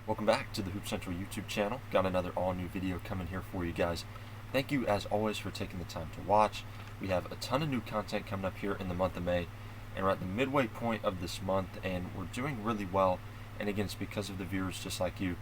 Welcome back to the Hoop Central YouTube channel. Got another all-new video coming here for you guys. Thank you, as always, for taking the time to watch. We have a ton of new content coming up here in the month of May, and we're at the midway point of this month, and we're doing really well. And again, it's because of the viewers just like you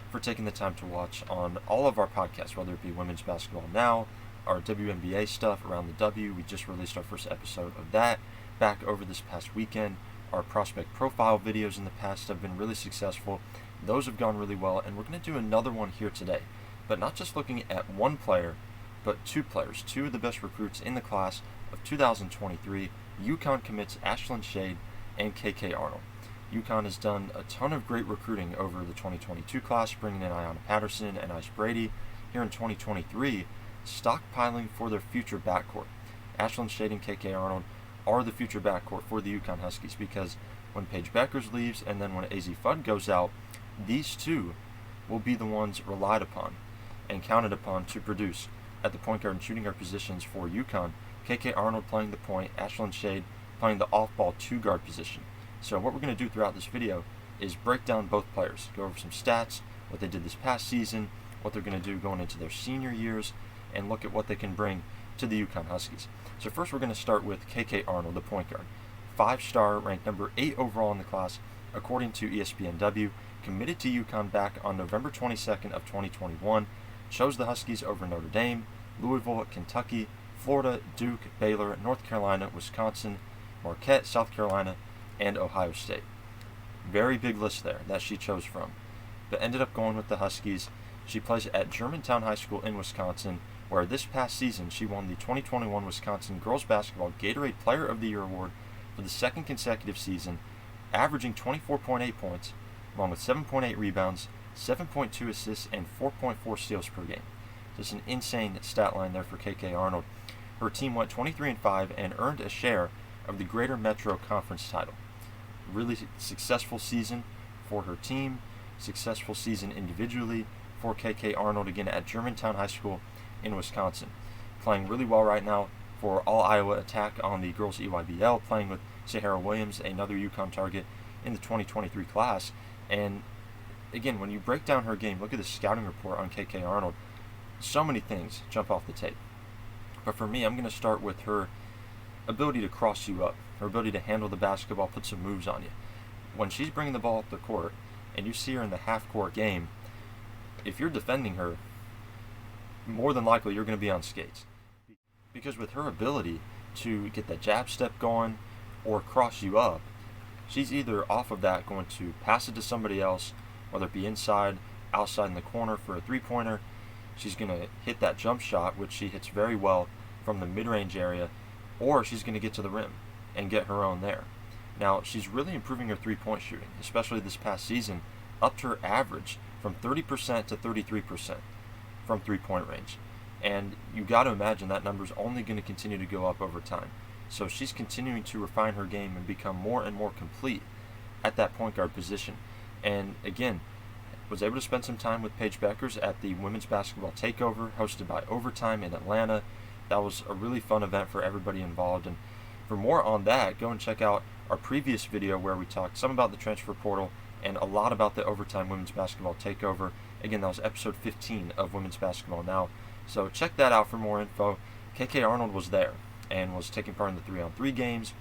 for taking the time to watch on all of our podcasts, whether it be Women's Basketball Now, our WNBA stuff, Around the W. We just released our first episode of that back over this past weekend. Our prospect profile videos in the past have been really successful. Those have gone really well, and we're going to do another one here today. But not just looking at one player, but two players, two of the best recruits in the class of 2023. UConn commits Ashlynn Shade and KK Arnold. UConn has done a ton of great recruiting over the 2022 class, bringing in Ayanna Patterson and Ice Brady. Here in 2023, stockpiling for their future backcourt. Ashlynn Shade and KK Arnold are the future backcourt for the UConn Huskies, because when Paige Bueckers leaves and then when AZ Fudd goes out, these two will be the ones relied upon and counted upon to produce at the point guard and shooting guard positions for UConn. KK Arnold playing the point, Ashlynn Shade playing the off-ball two-guard position. So what we're going to do throughout this video is break down both players, go over some stats, what they did this past season, what they're going to do going into their senior years, and look at what they can bring to the UConn Huskies. So first we're going to start with KK Arnold, the point guard. 5-star, ranked number 8 overall in the class, according to espnW, committed to UConn back on November 22nd of 2021, chose the Huskies over Notre Dame, Louisville, Kentucky, Florida, Duke, Baylor, North Carolina, Wisconsin, Marquette, South Carolina, and Ohio State. Very big list there that she chose from, but ended up going with the Huskies. She plays at Germantown High School in Wisconsin, where this past season she won the 2021 Wisconsin Girls Basketball Gatorade Player of the Year award for the second consecutive season, averaging 24.8 points, along with 7.8 rebounds, 7.2 assists, and 4.4 steals per game. Just an insane stat line there for KK Arnold. Her team went 23-5 and earned a share of the Greater Metro Conference title. Really successful season for her team, successful season individually for KK Arnold, again at Germantown High School in Wisconsin. Playing really well right now for All Iowa Attack on the girls EYBL, playing with Sahara Williams, another UConn target in the 2023 class. And again, when you break down her game, look at the scouting report on KK Arnold. So many things jump off the tape. But for me, I'm going to start with her ability to cross you up, her ability to handle the basketball, put some moves on you. When she's bringing the ball up the court and you see her in the half-court game, if you're defending her, more than likely you're going to be on skates. Because with her ability to get that jab step going or cross you up, she's either off of that going to pass it to somebody else, whether it be inside, outside in the corner for a three-pointer. She's going to hit that jump shot, which she hits very well from the mid-range area, or she's going to get to the rim and get her own there. Now, she's really improving her three-point shooting, especially this past season, up to her average from 30% to 33% from three-point range. And you got to imagine that number's only going to continue to go up over time. So she's continuing to refine her game and become more and more complete at that point guard position. And again, was able to spend some time with Paige Bueckers at the Women's Basketball Takeover hosted by Overtime in Atlanta. That was a really fun event for everybody involved. And for more on that, go and check out our previous video where we talked some about the transfer portal and a lot about the Overtime Women's Basketball Takeover. Again, that was episode 15 of Women's Basketball Now. So check that out for more info. KK Arnold was there and was taking part in the 3-on-3 games,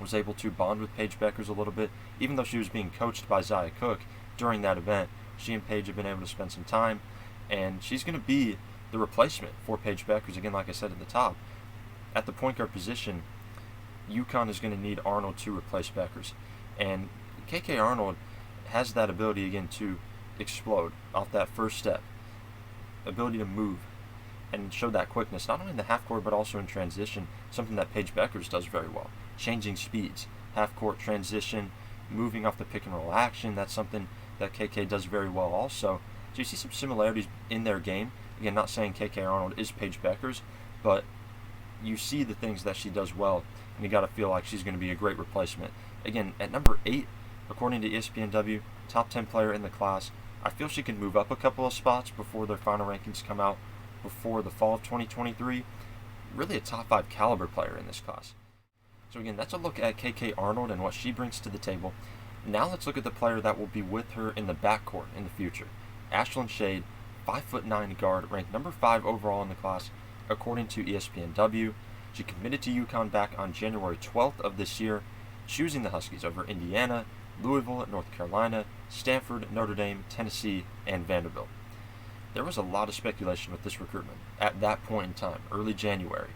was able to bond with Paige Bueckers a little bit. Even though she was being coached by Zia Cook during that event, she and Paige have been able to spend some time, and she's going to be the replacement for Paige Bueckers. Again, like I said at the top, at the point guard position, UConn is going to need Arnold to replace Bueckers. And KK Arnold has that ability, again, to explode off that first step, ability to move and show that quickness, not only in the half-court but also in transition, something that Paige Bueckers does very well. Changing speeds, half-court transition, moving off the pick-and-roll action, that's something that KK does very well also. So you see some similarities in their game. Again, not saying KK Arnold is Paige Bueckers, but you see the things that she does well, and you got to feel like she's going to be a great replacement. Again, at number 8, according to espnW, top 10 player in the class, I feel she can move up a couple of spots before their final rankings come out before the fall of 2023. Really a top 5 caliber player in this class. So again, that's a look at KK Arnold and what she brings to the table. Now let's look at the player that will be with her in the backcourt in the future. Ashlynn Shade, 5'9" guard, ranked number 5 overall in the class according to espnW. She committed to UConn back on January 12th of this year, choosing the Huskies over Indiana, Louisville, North Carolina, Stanford, Notre Dame, Tennessee, and Vanderbilt. There was a lot of speculation with this recruitment at that point in time, early January.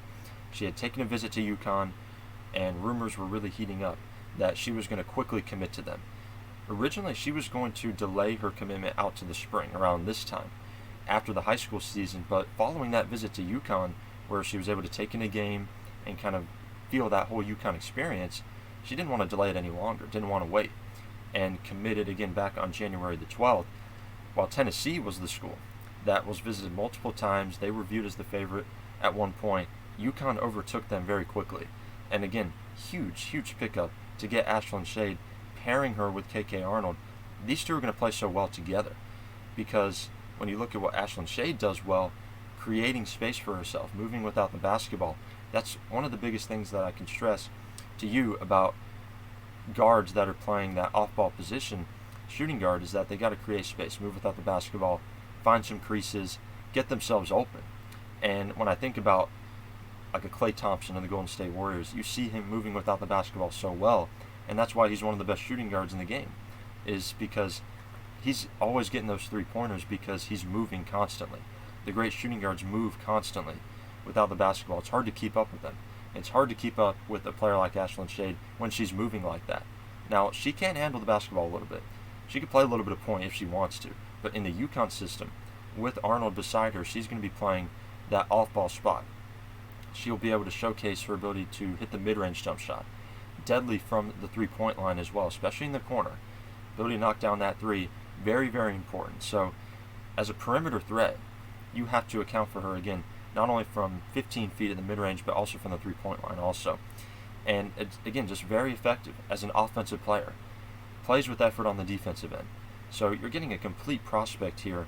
She had taken a visit to UConn, and rumors were really heating up that she was going to quickly commit to them. Originally, she was going to delay her commitment out to the spring, around this time, after the high school season, but following that visit to UConn, where she was able to take in a game and kind of feel that whole UConn experience, she didn't want to delay it any longer, didn't want to wait, and committed again back on January the 12th, while Tennessee was the school that was visited multiple times. They were viewed as the favorite at one point. UConn overtook them very quickly. And again, huge pickup to get Ashlynn Shade, pairing her with KK Arnold. These two are going to play so well together, because when you look at what Ashlynn Shade does well, creating space for herself, moving without the basketball, that's one of the biggest things that I can stress to you about guards that are playing that off-ball position, shooting guard, is that they got to create space, move without the basketball, find some creases, get themselves open. And when I think about like a Klay Thompson in the Golden State Warriors, you see him moving without the basketball so well, and that's why he's one of the best shooting guards in the game, is because he's always getting those three-pointers because he's moving constantly. The great shooting guards move constantly without the basketball. It's hard to keep up with them. It's hard to keep up with a player like Ashlynn Shade when she's moving like that. Now, she can handle the basketball a little bit. She can play a little bit of point if she wants to. But in the UConn system, with Arnold beside her, she's going to be playing that off-ball spot. She'll be able to showcase her ability to hit the mid-range jump shot. Deadly from the three-point line as well, especially in the corner. Ability to knock down that three, very important. So, as a perimeter threat, you have to account for her, again, not only from 15 feet in the mid-range, but also from the three-point line also. And, it's, again, just very effective as an offensive player. Plays with effort on the defensive end. So you're getting a complete prospect here,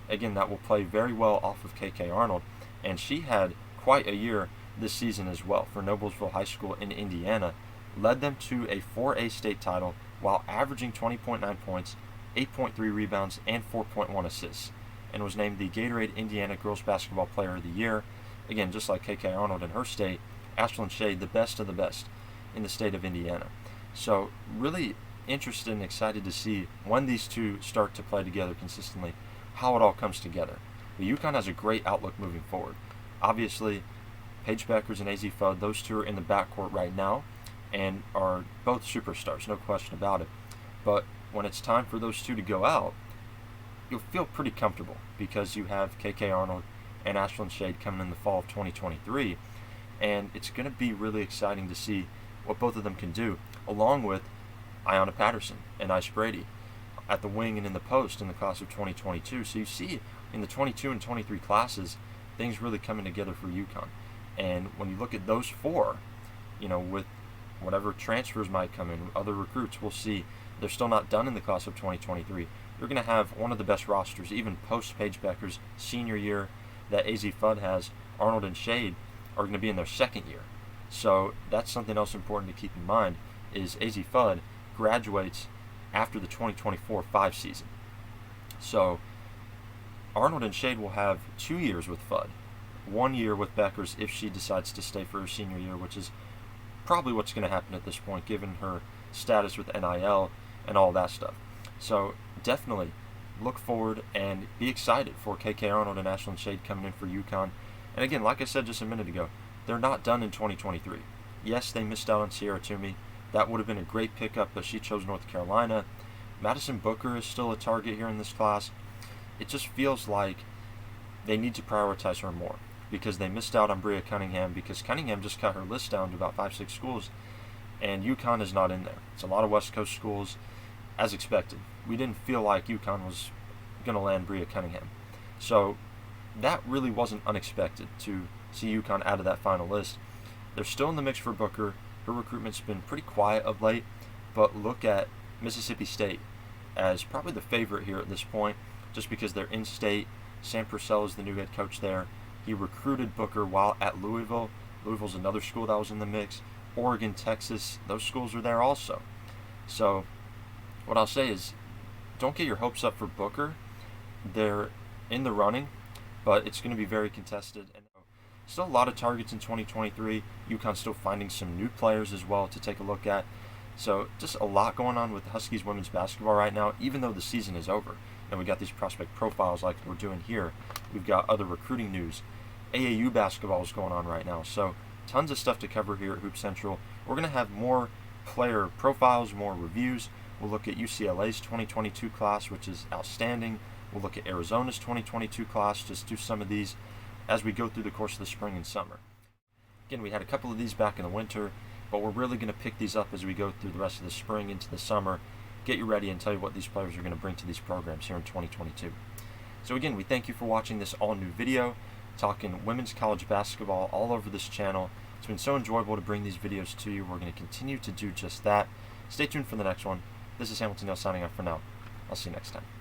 again, that will play very well off of KK Arnold. And she had quite a year this season as well for Noblesville High School in Indiana. Led them to a 4A state title while averaging 20.9 points, 8.3 rebounds, and 4.1 assists, and was named the Gatorade Indiana Girls Basketball Player of the Year. Again, just like KK Arnold in her state, Ashlynn Shade, the best of the best in the state of Indiana. So really interested and excited to see when these two start to play together consistently, how it all comes together. But UConn has a great outlook moving forward. Obviously, Paige Bueckers and AZ Fudd, those two are in the backcourt right now and are both superstars, no question about it. But when it's time for those two to go out, you'll feel pretty comfortable because you have KK Arnold and Ashlynn Shade coming in the fall of 2023, and it's going to be really exciting to see what both of them can do, along with Ayanna Patterson and Ice Brady at the wing and in the post in the class of 2022. So you see in the 22 and 23 classes, things really coming together for UConn. And when you look at those four, with whatever transfers might come in, other recruits, we'll see they're still not done in the class of 2023. You're going to have one of the best rosters, even post Paige Bueckers' senior year that AZ Fudd has. Arnold and Shade are going to be in their second year. So that's something else important to keep in mind, is AZ Fudd graduates after the 2024-5 season. So Arnold and Shade will have 2 years with Fudd, 1 year with Bueckers if she decides to stay for her senior year, which is probably what's going to happen at this point, given her status with NIL and all that stuff. So definitely look forward and be excited for KK Arnold and Ashlynn Shade coming in for UConn. And again, like I said just a minute ago, they're not done in 2023. Yes, they missed out on Sierra Toomey. That would have been a great pickup, but she chose North Carolina. Madison Booker is still a target here in this class. It just feels like they need to prioritize her more because they missed out on Bria Cunningham, because Cunningham just cut her list down to about 5-6 schools, and UConn is not in there. It's a lot of West Coast schools, as expected. We didn't feel like UConn was going to land Bria Cunningham. So that really wasn't unexpected to see UConn out of that final list. They're still in the mix for Booker. Her recruitment's been pretty quiet of late, but look at Mississippi State as probably the favorite here at this point, just because they're in-state. Sam Purcell is the new head coach there. He recruited Booker while at Louisville. Louisville's another school that was in the mix. Oregon, Texas, those schools are there also. So what I'll say is, don't get your hopes up for Booker. They're in the running, but it's going to be very contested. And still a lot of targets in 2023. UConn's still finding some new players as well to take a look at. So just a lot going on with Huskies women's basketball right now, even though the season is over. And we got these prospect profiles like we're doing here. We've got other recruiting news. AAU basketball is going on right now. So tons of stuff to cover here at Hoop Central. We're going to have more player profiles, more reviews. We'll look at UCLA's 2022 class, which is outstanding. We'll look at Arizona's 2022 class, just do some of these as we go through the course of the spring and summer. Again, we had a couple of these back in the winter, but we're really going to pick these up as we go through the rest of the spring into the summer, get you ready and tell you what these players are going to bring to these programs here in 2022. So again, we thank you for watching this all-new video, talking women's college basketball all over this channel. It's been so enjoyable to bring these videos to you. We're going to continue to do just that. Stay tuned for the next one. This is Hamilton Neal signing off for now. I'll see you next time.